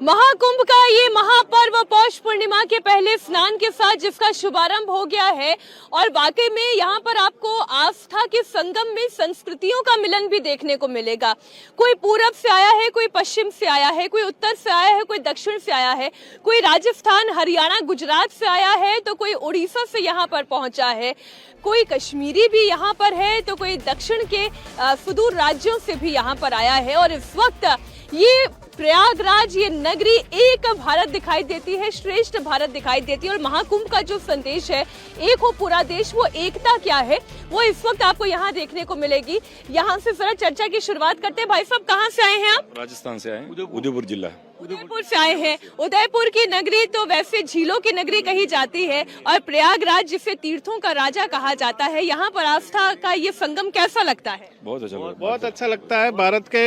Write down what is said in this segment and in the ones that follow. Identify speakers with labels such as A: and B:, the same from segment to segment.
A: महाकुंभ का ये महापर्व पौष पूर्णिमा के पहले स्नान के साथ जिसका शुभारंभ हो गया है और वाकई में यहाँ पर आपको आस्था के संगम में संस्कृतियों का मिलन भी देखने को मिलेगा। कोई पूरब से आया है, कोई पश्चिम से आया है, कोई उत्तर से आया है, कोई दक्षिण से आया है, कोई राजस्थान, हरियाणा, गुजरात से आया है, तो कोई उड़ीसा से यहाँ पर पहुंचा है, कोई कश्मीरी भी यहाँ पर है, तो कोई दक्षिण के सुदूर राज्यों से भी यहाँ पर आया है। और इस वक्त ये प्रयागराज, ये नगरी एक भारत दिखाई देती है, श्रेष्ठ भारत दिखाई देती है। और महाकुंभ का जो संदेश है, एक हो पूरा देश, वो एकता क्या है, वो इस वक्त आपको यहाँ देखने को मिलेगी। यहाँ से जरा चर्चा की शुरुआत करते हैं। भाई साहब, कहाँ से आए हैं आप?
B: राजस्थान से आए, उदयपुर जिला।
A: उदयपुर से आए हैं। उदयपुर की नगरी तो वैसे झीलों की नगरी कही जाती है और प्रयागराज जिसे तीर्थों का राजा कहा जाता है, यहाँ पर आस्था का ये संगम कैसा लगता है?
C: बहुत अच्छा लगता है। भारत के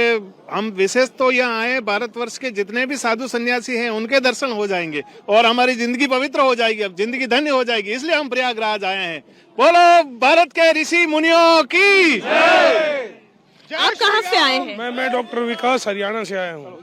C: हम विशेष तो यहाँ आए, भारतवर्ष के जितने भी साधु सन्यासी हैं उनके दर्शन हो जाएंगे और हमारी जिंदगी पवित्र हो जाएगी, अब जिंदगी धन्य हो जाएगी, इसलिए हम प्रयागराज आए हैं। बोलो भारत के ऋषि मुनियों की।
A: आप कहाँ से आए हैं?
D: मैं डॉक्टर विकास हरियाणा से आया हूँ।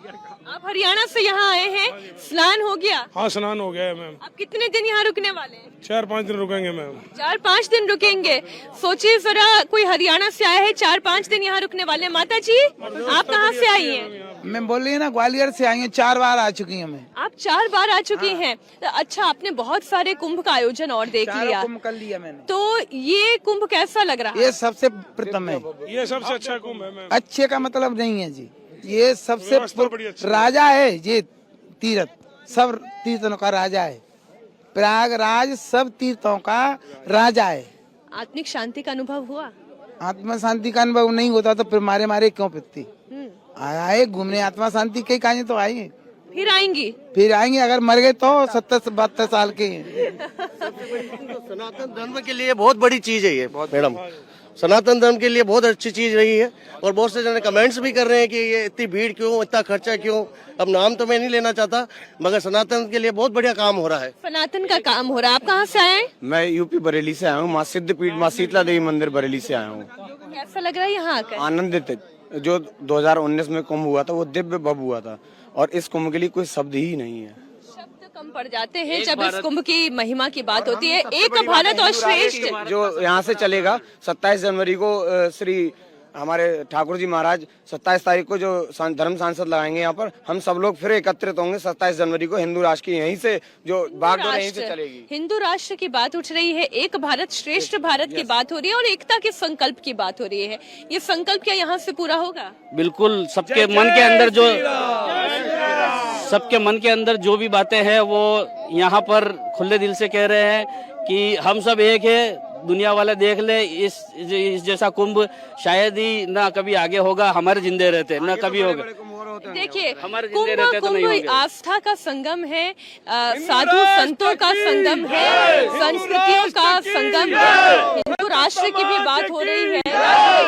A: आप हरियाणा से यहाँ आए हैं, स्नान हो गया?
D: हाँ, स्नान हो गया है मैम।
A: आप कितने दिन यहाँ रुकने वाले हैं?
D: 4-5 दिन रुकेंगे मैम।
A: 4-5 दिन रुकेंगे। सोचिए जरा, कोई हरियाणा से आया है, 4-5 दिन यहाँ रुकने वाले। माता जी, आप कहाँ से आई हैं?
E: मैं बोल रही है ना, ग्वालियर से आई हूँ, 4 बार आ चुकी हूँ मैं।
A: आप 4 बार आ चुकी हैं। तो अच्छा, आपने बहुत सारे कुंभ का आयोजन और देख लिया,
E: कुंभ कर लिया मैंने।
A: तो ये कुंभ कैसा लग रहा है?
E: ये सबसे प्रथम है,
D: ये सबसे अच्छा कुंभ है मैम।
E: अच्छे का मतलब नहीं है जी, ये सबसे
D: बड़ी अच्छी
E: राजा है। ये तीर्थ सब तीर्थों का राजा है, प्रयागराज सब तीर्थों का राजा है।
A: आत्मिक शांति का अनुभव हुआ?
E: आत्मा शांति का अनुभव नहीं होता तो फिर मारे मारे क्यों पिटती? आए घूमने, आत्मा शांति के काहे तो आए,
A: फिर आएंगी?
E: फिर आएंगे। अगर मर गए तो 70-72 साल के।
F: सनातन धर्म के लिए बहुत बड़ी चीज है ये मैडम, सनातन धर्म के लिए बहुत अच्छी चीज रही है। और बहुत से जने कमेंट्स भी कर रहे हैं कि ये इतनी भीड़ क्यों, इतना खर्चा क्यों। अब नाम तो मैं नहीं लेना चाहता, मगर सनातन के लिए बहुत बढ़िया काम हो रहा है।
A: सनातन का काम हो रहा है। आप कहाँ से आए?
G: मैं यूपी बरेली से आया हूँ, माँ सिद्धपीठ माँ शीतला देवी मंदिर बरेली से आया हूँ।
A: कैसा लग रहा है यहाँ आकर?
G: आनंदित। जो 2019 में कुंभ हुआ था वो दिव्य भव्य हुआ था और इस कुंभ के लिए कोई शब्द ही नहीं है।
A: शब्द कम पड़ जाते हैं जब इस कुंभ की महिमा की बात होती है। एक भारत और श्रेष्ठ
G: जो यहाँ से चलेगा 27 जनवरी को श्री हमारे ठाकुर जी महाराज 27 तारीख को जो धर्म सांसद लगाएंगे यहाँ पर, हम सब लोग फिर एकत्रित होंगे 27 जनवरी को। हिंदू राष्ट्र की यहीं से जो बागडोर यहीं से चलेगी।
A: हिंदू राष्ट्र की बात उठ रही है, एक भारत श्रेष्ठ भारत की बात हो रही है और एकता के संकल्प की बात हो रही है। ये संकल्प क्या यहाँ से पूरा होगा?
H: बिल्कुल। सबके मन के अंदर जो भी बातें हैं वो यहाँ पर खुले दिल से कह रहे हैं कि हम सब एक है। दुनिया वाले देख ले, इस जैसा कुंभ शायद ही ना कभी आगे होगा, हमारे जिंदे रहते ना कभी होगा।
A: देखिए, कुंभ आस्था का संगम है, साधु संतों का संगम है, संस्कृतियों का संगम है। हिंदू राष्ट्र की भी बात हो रही है,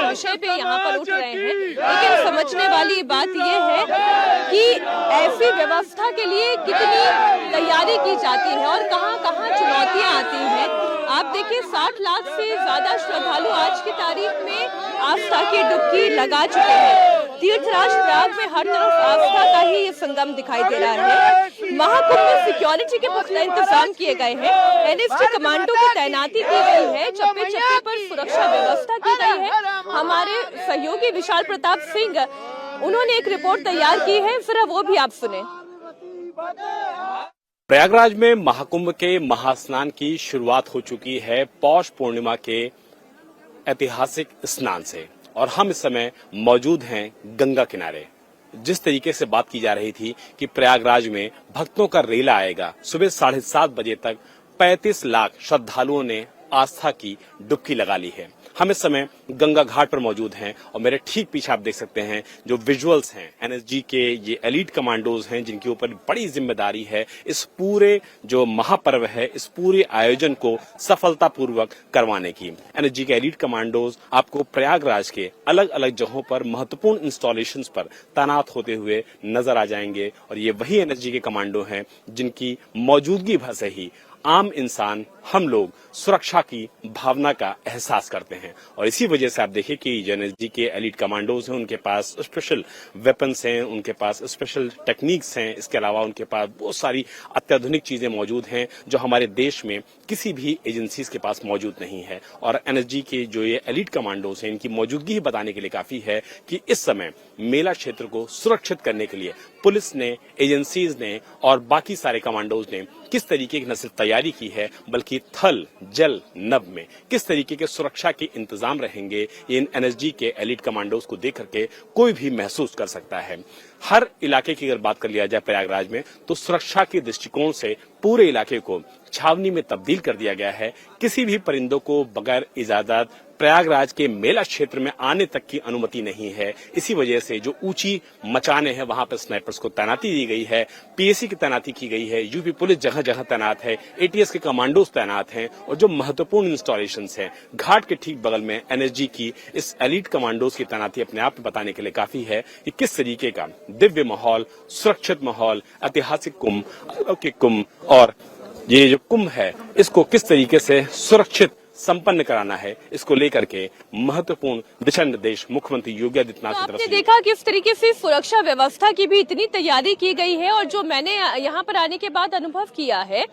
A: विषय पे यहाँ पर उठ रहे हैं। लेकिन समझने वाली बात ये है कि ऐसी व्यवस्था के लिए कितनी तैयारी की जाती है और कहाँ कहाँ चुनौतियाँ आती हैं। आप देखिए, 60 लाख से ज्यादा श्रद्धालु आज की तारीख में आस्था की डुबकी लगा चुके हैं। तीर्थराज प्रयाग में हर तरफ आस्था का ही ये संगम दिखाई दे रहा है। महाकुंभ में सिक्योरिटी के पुख्ता इंतजाम किए गए हैं, एनएसजी कमांडो की तैनाती की गई है, चप्पे चप्पे पर सुरक्षा व्यवस्था की गई है। हमारे सहयोगी विशाल प्रताप सिंह, उन्होंने एक रिपोर्ट तैयार की है, जरा वो भी आप सुने।
I: प्रयागराज में महाकुंभ के महास्नान की शुरुआत हो चुकी है पौष पूर्णिमा के ऐतिहासिक स्नान से और हम इस समय मौजूद हैं गंगा किनारे। जिस तरीके से बात की जा रही थी कि प्रयागराज में भक्तों का रेला आएगा, सुबह 7:30 बजे तक 35 लाख श्रद्धालुओं ने आस्था की डुबकी लगा ली है। हम इस समय गंगा घाट पर मौजूद हैं और मेरे ठीक पीछे आप देख सकते हैं जो विजुअल्स हैं, एनएसजी के ये एलीट कमांडोज हैं जिनके ऊपर बड़ी जिम्मेदारी है इस पूरे जो महापर्व है, इस पूरे आयोजन को सफलतापूर्वक करवाने की। एनएसजी के एलीट कमांडोज आपको प्रयागराज के अलग अलग जगहों पर महत्वपूर्ण इंस्टॉलेशंस पर तैनात होते हुए नजर आ जाएंगे और ये वही एनएसजी के कमांडो हैं जिनकी मौजूदगी भर से ही आम इंसान हम लोग सुरक्षा की भावना का एहसास करते हैं। और इसी वजह से आप देखिए कि जो एनएसजी के एलिट कमांडोज हैं, उनके पास स्पेशल वेपन्स हैं, उनके पास स्पेशल टेक्निक्स हैं। इसके अलावा उनके पास बहुत सारी अत्याधुनिक चीजें मौजूद हैं जो हमारे देश में किसी भी एजेंसीज के पास मौजूद नहीं है। और एनएसजी के जो ये एलिट कमांडोज हैं, इनकी मौजूदगी ही बताने के लिए काफी है कि इस समय मेला क्षेत्र को सुरक्षित करने के लिए पुलिस ने, एजेंसीज ने और बाकी सारे कमांडोज ने किस तरीके की न सिर्फ तैयारी की है बल्कि थल, जल, नभ में किस तरीके के सुरक्षा के इंतजाम रहेंगे, इन एनएसजी के एलिट कमांडोज को देख करके कोई भी महसूस कर सकता है। हर इलाके की अगर बात कर लिया जाए प्रयागराज में, तो सुरक्षा के दृष्टिकोण से पूरे इलाके को छावनी में तब्दील कर दिया गया है। किसी भी परिंदों को बगैर इजाजत प्रयागराज के मेला क्षेत्र में आने तक की अनुमति नहीं है। इसी वजह से जो ऊंची मचाने हैं वहां पर स्नाइपर्स को तैनाती दी गई है, पीएसी की तैनाती की गई है, यूपी पुलिस जगह जगह तैनात है, एटीएस के कमांडोज तैनात हैं और जो महत्वपूर्ण इंस्टॉलेशंस हैं घाट के ठीक बगल में एनएसजी की इस एलिट कमांडोज की तैनाती अपने आप में बताने के लिए काफी है कि किस तरीके का दिव्य माहौल, सुरक्षित माहौल, ऐतिहासिक कुंभ, अलौकिक कुंभ और ये जो कुंभ है इसको किस तरीके से सुरक्षित संपन्न कराना है, इसको लेकर के महत्वपूर्ण दिशा निर्देश मुख्यमंत्री योगी आदित्यनाथ की तरफ
A: आपने
I: से
A: देखा कि इस तरीके से सुरक्षा व्यवस्था की भी इतनी तैयारी की गई है। और जो मैंने यहाँ पर आने के बाद अनुभव किया है,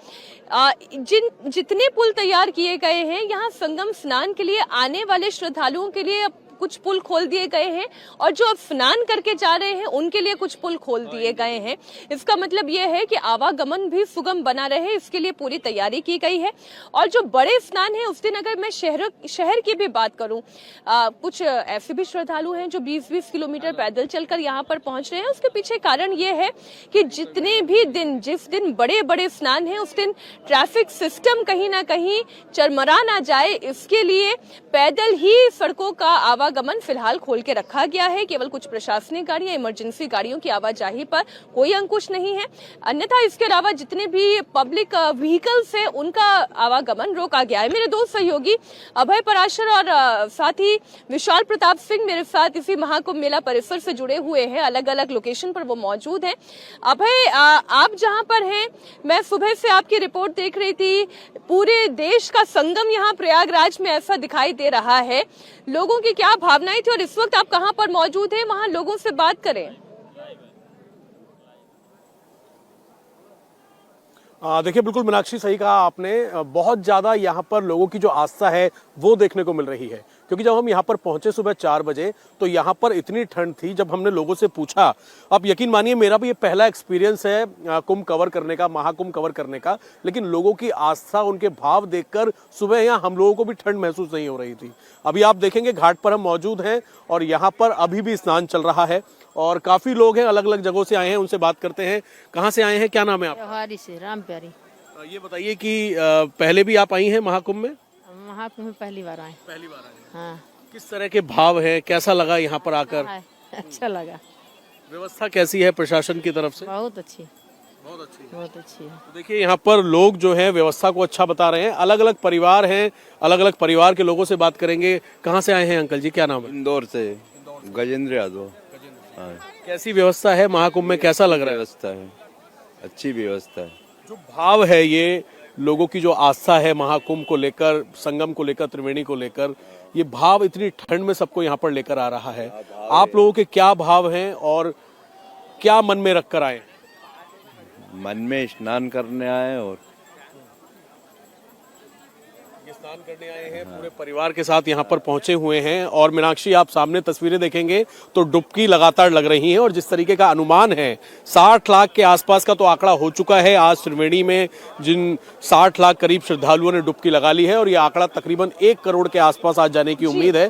A: जितने पुल तैयार किए गए हैं, यहाँ संगम स्नान के लिए आने वाले श्रद्धालुओं के लिए कुछ पुल खोल दिए गए हैं और जो अब स्नान करके जा रहे हैं उनके लिए कुछ पुल खोल दिए गए हैं। इसका मतलब ये है कि आवागमन भी सुगम बना रहे, इसके लिए पूरी तैयारी की गई है। और जो बड़े स्नान है उस दिन अगर मैं शहर की भी बात करूं, कुछ ऐसे भी श्रद्धालु हैं जो 20-20 किलोमीटर पैदल चलकर यहाँ पर पहुंच रहे हैं। उसके पीछे कारण ये है कि जितने भी दिन, जिस दिन बड़े बड़े स्नान है उस दिन ट्रैफिक सिस्टम कहीं ना कहीं चरमरा ना जाए, इसके लिए पैदल ही सड़कों का आवागमन फिलहाल खोल के रखा गया है। केवल कुछ प्रशासनिक गाड़ियां, इमरजेंसी गाड़ियों की आवाजाही पर कोई अंकुश नहीं है। अन्यथा इसके अलावा जितने भी पब्लिक व्हीकल्स हैं उनका आवागमन रोका गया है। मेरे दो सहयोगी अभय पराशर और साथ ही विशाल प्रताप सिंह मेरे साथ इसी महाकुंभ मेला परिसर से जुड़े हुए हैं, अलग अलग लोकेशन पर वो मौजूद हैं। अभय, आप जहां पर हैं, मैं सुबह से आपकी रिपोर्ट देख रही थी, पूरे देश का संगम यहाँ प्रयागराज में ऐसा दिखाई दे रहा है। लोगों की क्या भावनाएं थी और इस वक्त आप कहां पर मौजूद हैं, वहां लोगों से बात करें।
J: देखिए, बिल्कुल मीनाक्षी, सही कहा आपने। बहुत ज्यादा यहाँ पर लोगों की जो आस्था है वो देखने को मिल रही है, क्योंकि जब हम यहाँ पर पहुंचे सुबह 4 बजे तो यहाँ पर इतनी ठंड थी। जब हमने लोगों से पूछा, अब यकीन मानिए मेरा भी ये पहला एक्सपीरियंस है कुंभ कवर करने का, महाकुंभ कवर करने का, लेकिन लोगों की आस्था, उनके भाव देखकर सुबह यहाँ हम लोगों को भी ठंड महसूस नहीं हो रही थी। अभी आप देखेंगे घाट पर हम मौजूद हैं और यहाँ पर अभी भी स्नान चल रहा है और काफी लोग हैं, अलग अलग जगहों से आए हैं, उनसे बात करते हैं। कहाँ से आए हैं, क्या नाम है आप?
K: जवाहरी से, राम प्यारी।
J: ये बताइए कि पहले भी आप आई हैं महाकुंभ में?
K: महाकुंभ में पहली बार आए।
J: पहली बार आए।
K: हाँ।
J: किस तरह के भाव है, कैसा लगा यहाँ पर आकर?
K: अच्छा लगा।
J: व्यवस्था कैसी है प्रशासन की तरफ से?
K: बहुत अच्छी,
J: बहुत अच्छी,
K: बहुत अच्छी है।
J: तो देखिए यहाँ पर लोग जो है व्यवस्था को अच्छा बता रहे हैं। अलग अलग परिवार हैं, अलग अलग परिवार के लोगों से बात करेंगे। कहाँ से आए हैं अंकल जी, क्या नाम है?
B: इंदौर से गजेंद्र यादव।
J: कैसी व्यवस्था है महाकुंभ में, कैसा लग रहा है?
B: व्यवस्था है, अच्छी व्यवस्था है।
J: जो भाव है, ये लोगों की जो आस्था है महाकुंभ को लेकर, संगम को लेकर, त्रिवेणी को लेकर, ये भाव इतनी ठंड में सबको यहाँ पर लेकर आ रहा है। आप लोगों के क्या भाव हैं और क्या मन में रख कर आए?
B: मन में स्नान करने आए और
J: स्नान करने आए हैं, पूरे परिवार के साथ यहाँ पर पहुंचे हुए हैं। और मीनाक्षी, आप सामने तस्वीरें देखेंगे तो डुबकी लगातार लग रही हैं और जिस तरीके का अनुमान है 60 लाख के आसपास का तो आंकड़ा हो चुका है। आज त्रिवेणी में जिन 60 लाख करीब श्रद्धालुओं ने डुबकी लगा ली है और ये आंकड़ा तकरीबन 1 करोड़ के आसपास आज जाने की उम्मीद है।